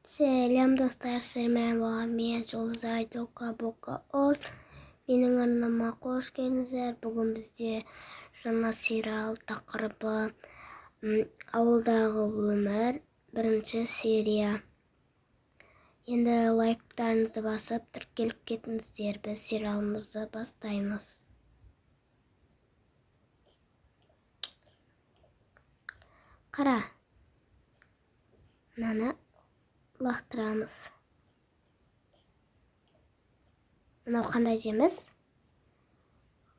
Selam dostlar, selam men Жұлдызай Дока Бока Орт. Менің арнама қош келдіңіздер. Бүгін бізде жаңа сериал тақырыбы ауылдағы өмір, бірінші серия. Енді лайктарыңызды басып, тіркеліп кетіңіздер. Біз сериалымызды бастаймыз. Қара. Мынаны лақтырамыз. Мынау қандай жеміс?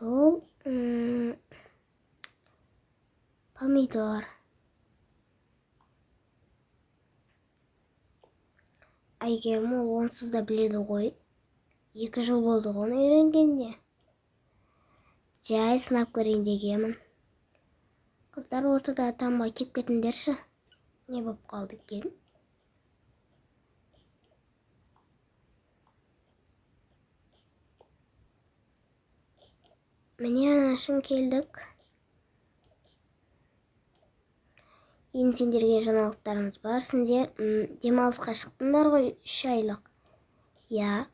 Бұл помидор. Әйгерім ол онсыз да біледі ғой. 2 жыл болды оны үйренгенде. Жай сынап көрейін дегенмін. Қыздар ортада танбай кеп кетіңдерші. Не болып қалды екен? Міне анашым келдік. Енді сендерге жаңалықтарымыз бар. Сендер демалысқа шықтыңдар ғой 3 айлық. Я.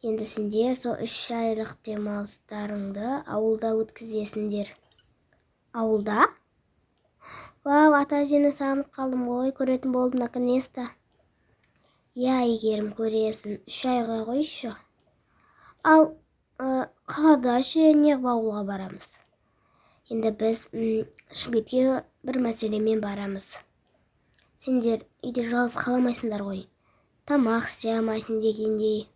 Енді сендер сол 3 айлық демалыстарыңды ауылда өткізесіңдер. Ауылда? Вау, ата-әжені сағынып қалдым ғой, көретін болдым наконец-то. Я, Әйгерім, көресің, 3 айға қойшы. Ал қалада неғып ауылға барамыз. Енді біз Шымкентке бір мәселемен барамыз. Сендер үйде жалғыз қаламайсыңдар ғой. Тамақ істей алмайсың дегендей.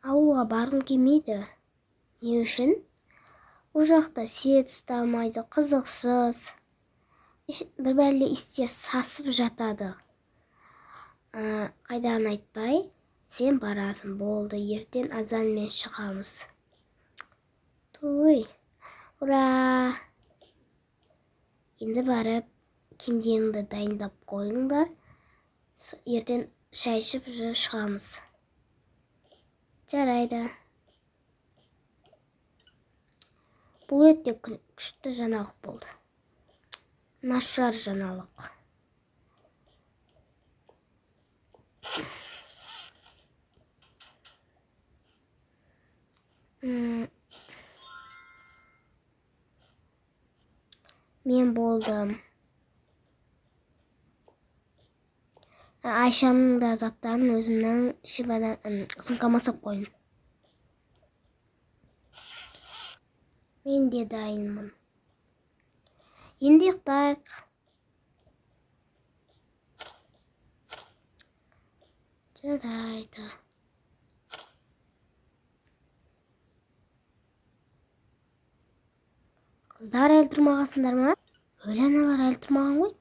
Ауылға барғым келмейді. Не үшін? Ол жақта сет ұстамайды, қызықсыз. Бір бәле істе сасып жатады. Қайдан айтпай, сен барасың, болды, ертең азанмен шығамыз. Той, ура! Енді барып, киімдеріңді дайындап қойыңдар. Ертең шай ішіп шығамыз. Жарайды. Бұл өте күшті жаңалық болды. Нашар жаңалық. Мен болдым. Айшаның да заттарын өзімнің сумкама салып қойдым. Мен де дайынмын. Енді ұйықтайық. Жарайды. Қыздар әлі тұрмағасыңдар ма? Өлі аналар әлі тұрмаған ғой.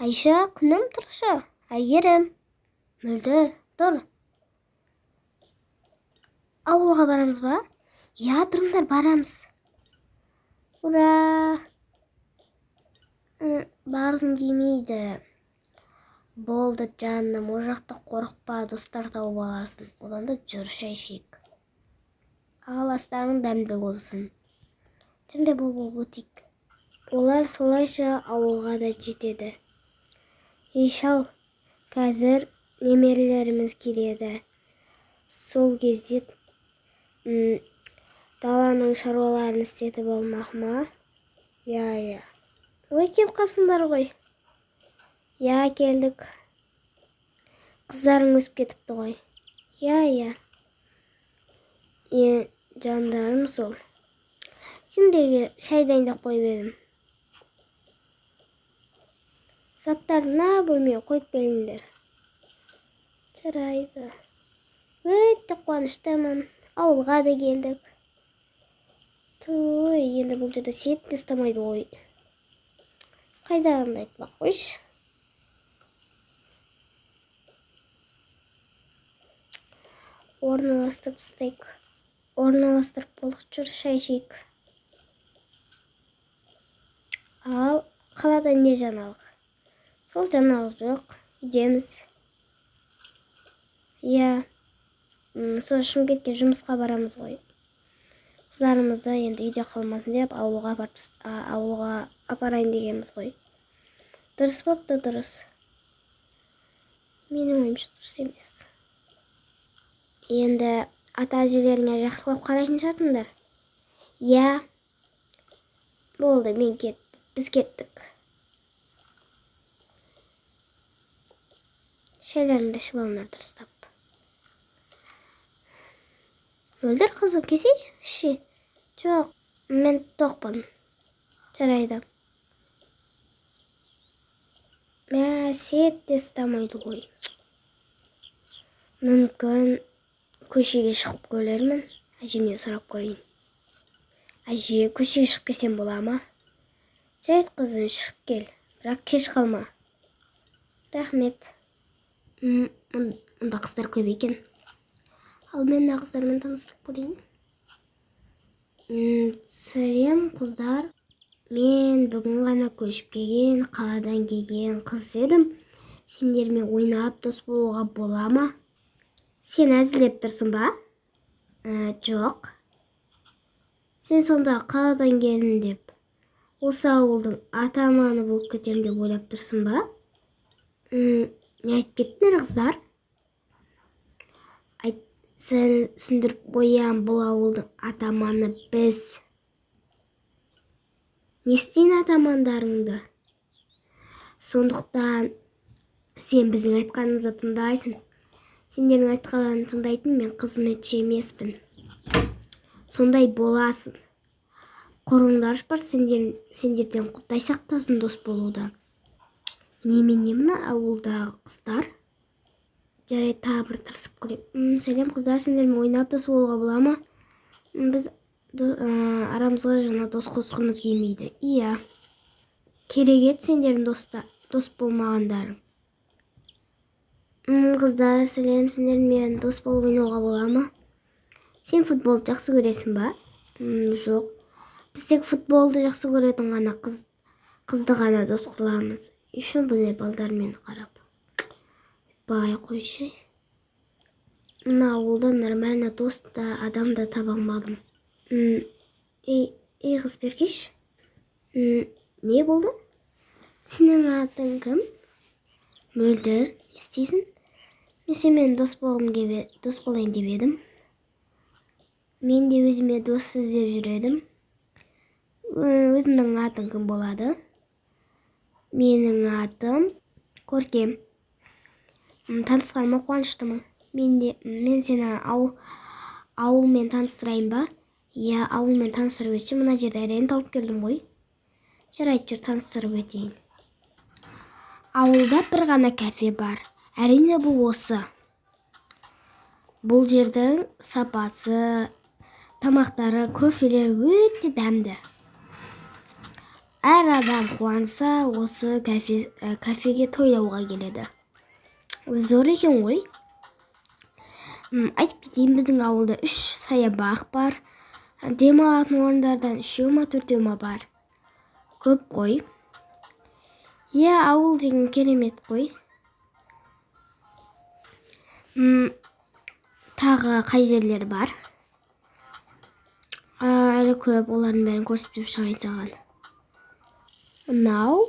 Айша, күнім тұршы. Әйгерім. Мөлдір, тұр. Ауылға барамыз ба? Я, тұрыңдар, барамыз. Ура! Барғым келмейді. Болды жаным, о жақта қорықпа, достар тауып аласың. Одан да жүр шай ішейік. Ал астарың дәмді болсын. Şimdi бұл бутик. Олар солайша ауылға да жетеді. Ишал, қазір немерелеріміз келеді. Сол кезде даланың шаруаларын істетіп болмақ ма? Я. Ой, кеп қапсыңдар ғой. Я, келдік. Қыздарың өсіп кетіпті ғой. Я. Жандарым сол. Күндегі шай дайындап қойып едім. Заттарына бөлмеге қойып келіңдер. Жарайды. Өте қуаныштымын. Ауылға да келдік. Той, енді бұл жерде сет ұстамайды ғой. Қайдағынды айтпақ қойшы. Орналастырып істейік. Орналастырып болдық, жүр шай ішейік. Ал қалада не жаңалық? Сол жаңалық жоқ, үйдеміз. Я, сол Шымкентке жұмысқа барамыз ғой. Қыздарымызды енді үйде қалмасын деп ауылға апарайын дегенбіз ғой. Дұрыс бопты, дұрыс. Менің ойымша дұрыс емес. Енді ата-әжелеріңе жақсылап қарайтын шығарсыңдар. Иә, болды, біз кеттік. Шайларыңды ішіп алыңдар дұрыстап. Мөлдір қызым, кесей? Ше. Жоқ, мен тоқпын. Жарайды. Сет те ұстамайды ғой. Мүмкін көшеге шығып көрермін. Әжемнен сұрап көрейін. Әже, көшеге шығып келсем бола ма? Жарайды қызым, шығып кел. Бірақ кеш қалма. Рахмет. Мұнда қыздар көп екен. Ал мен қыздармен таныстырып көрейін. Сәлем қыздар. Мен бүгін ғана көшіп келген, қаладан келген қыз едім. Сендермен ойнап дос болуға бола ма? Сен әзілдеп тұрсың ба? Жоқ. Сен сонда қаладан келдің деп, осы ауылдың атаманы болып кетем деп ойлап тұрсың ба? Не айтып кеттіңдер қыздар? Сен түсіндіріп қоям, бұл ауылдың атаманы біз. Не істейін атамандарыңды? Сондықтан сен біздің айтқанымызды тыңдайсың. Сендердің айтқанын тыңдайтын мен қызметші емеспін. Сондай боласың. Құрыңдар бар, сендерден құдай сақтасын дос болудан. Немене мына ауылдағы қыздар? Жарайды, тағы бір тырысып көрейін. Сәлем қыздар, сендермен ойнап дос болуға бола ма? Біз арамызға жаңа дос қосқымыз келмейді. Иә. Керек еді сендердің дос болмағандарың. Қыздар, сәлем, сендермен дос болып ойнауға бола ма? Сен футболды жақсы көресің ба? Жоқ. Біз тек футболды жақсы көретін ғана қызды ғана дос қыламыз. Үшін бұлай балдармен қарап. Бай қойшы. Мына ауылда нормально дос та адам да таба алмадым. Ей қыз Беркеш. Не болды? Сенің атың кім? Мөлдір, не істейсің? Мен сенімен дос болайын деп едім. Мен де өзіме дос іздеп жүредім. Өзіңнің атың кім болады? Менің атым Көркем. Танысқаныма қуаныштымын. Мен сені ауылмен таныстырайын ба? Иә, ауылмен таныстырып өтші. Мына жерде әрең тауып келдім ғой. Жарайды, жүр, таныстырып өтейін. Ауылда бір ғана кафе бар. Әрине бұл осы. Бұл жердің сапасы, тамақтары, кофелер өте дәмді. Әр адам қуанса, осы кафеге тойлауға келеді. Зор екен ғой. Айтып кетейін, біздің ауылда 3 саябақ бар. Демалатын орындардан 3-4 бар. Көп қой. Иә, ауыл деген керемет қой. Тағы қай жерлер бар? Әлі көп, олардың бәрін көрсетіп шығайын саған. Мынау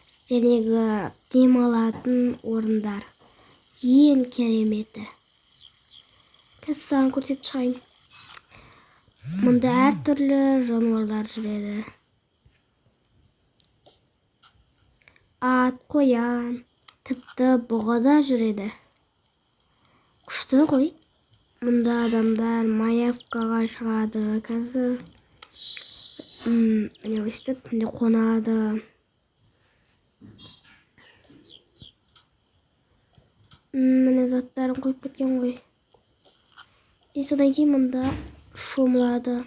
сіздердегі демалатын орындар. Ең кереметі. Қазір саған көрсетіп шығайын. Мұнда әртүрлі жануарлар жүреді. Ат, қоян, тіпті бұғы да жүреді. Күшті ғой. Мұнда адамдар маявкаға шығады. Қазір міне өстіп түнде қонады. Міне заттарын қойып кеткен ғой. Содан кейін мұнда шомылады.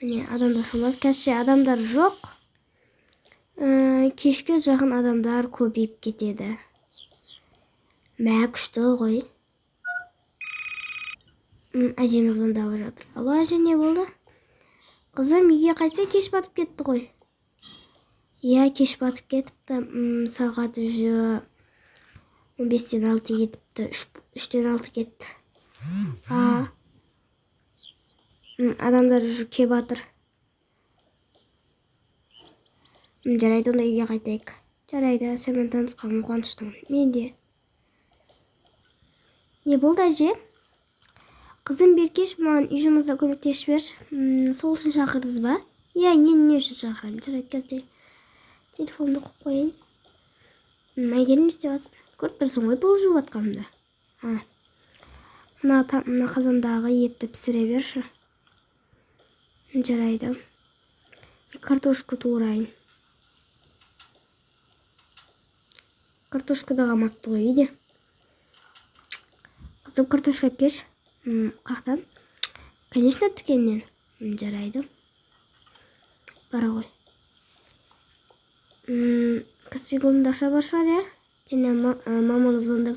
Міне адамдар шомылады. Қазірше адамдар жоқ. Кешке жақын адамдар көбейіп кетеді. Күшті ғой. Әжеміз звондап жатыр. Алло, әже, не болды? Қызым, үйге қайтса кеш батып кетті ғой. Иә, кеш батып кетіпті. Сағат уже 15-тен 6 кетіпті. 3-тен 6 кетті. Адамдар уже кеп жатыр. Жарайды, онда үйге қайтайық. Жарайды, сенімен танысқаныма қуаныштымын. Мен де. Не болды әже? Қызым Беркеш маған үй жұмысында көмектесіп жіберші. Сол үшін шақырдыңыз ба? Иә, не үшін шақырамын? Жарайды, қазір телефонды қойып қояйын. Әйгерім не істеп жатсың? Көріп тұрсың ғой бұл жуып жатқанымды. Мына қазандағы етті пісіре берші. Жарайды. Картошка туырайын. Картошка да қаматты ғой үйде. Қызым картошка әпкеш. Қақтан? Конечно, дүкеннен. Жарайды. Бара ғой. Каспий голдында ақша бар шығар, иә? Және мамаңыз звондап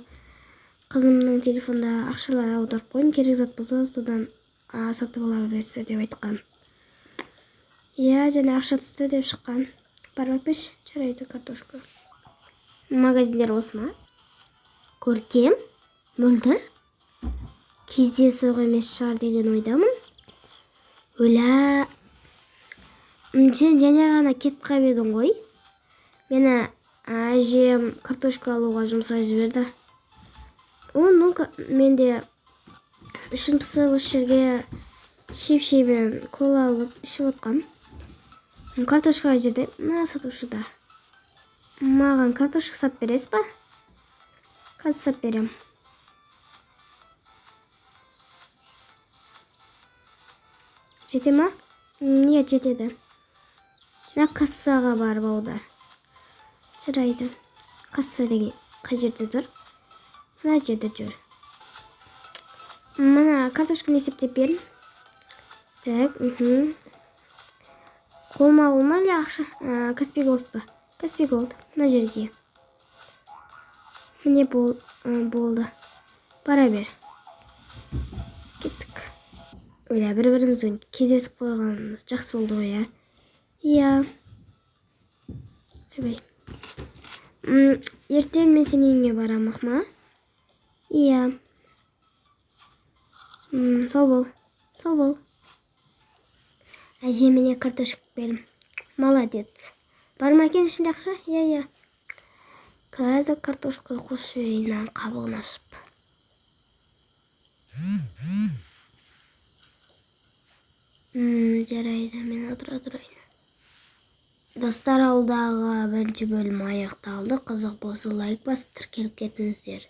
қызымның телефонда ақшалар аударып қойым, керек зат болса содан сатып ала бересіздер деп айтқан. Иә, және ақша түсті деп шыққан. Барып әпкеш, жарайды картошка. Магазиндер осы ма? Көркем? Мөлдір? Кездейсоқ емес шығар деген ойдамын. Өля. Және ғана кетіп қалып едің ғой. Мені әжем картошка алуға жұмсай жіберді. Ну-ка, менде ішім пысып осы жерге шеп-шебен кола алып ішіп отқам. Картошка жерде, мына сатушыда. Маған картошка сап бересіз ба? Қазір сап берем. Жете ма? Не жетеді? Мына кассаға барып алды. Жарайды. Касса деген қай жерде тұр? Мына жерде жүр. Мына картошканы есептеп берін. Так, қолма әлі ақша? Каспий голд па? Каспий голд. Мына жерге. Міне болды. Бара бер. Кеттік. Өля, бір-біріміздің кездесіп қойғанымыз жақсы болды ғой, иә? Иә. Бай. Ертең мен сенің үйіңе барамын, ма? Иә. Сау бол. Сау бол. Әже мене картошка берім. Молодец. Бар ма екен ішінде ақша? Иә. Қазір картошка қосып жіберейін, қабығын ашып. Жарайды, мен отырайын. Достар, ауылдағы бірінші бөлім аяқталды. Қызық болса лайк басып тіркеліп кетіңіздер.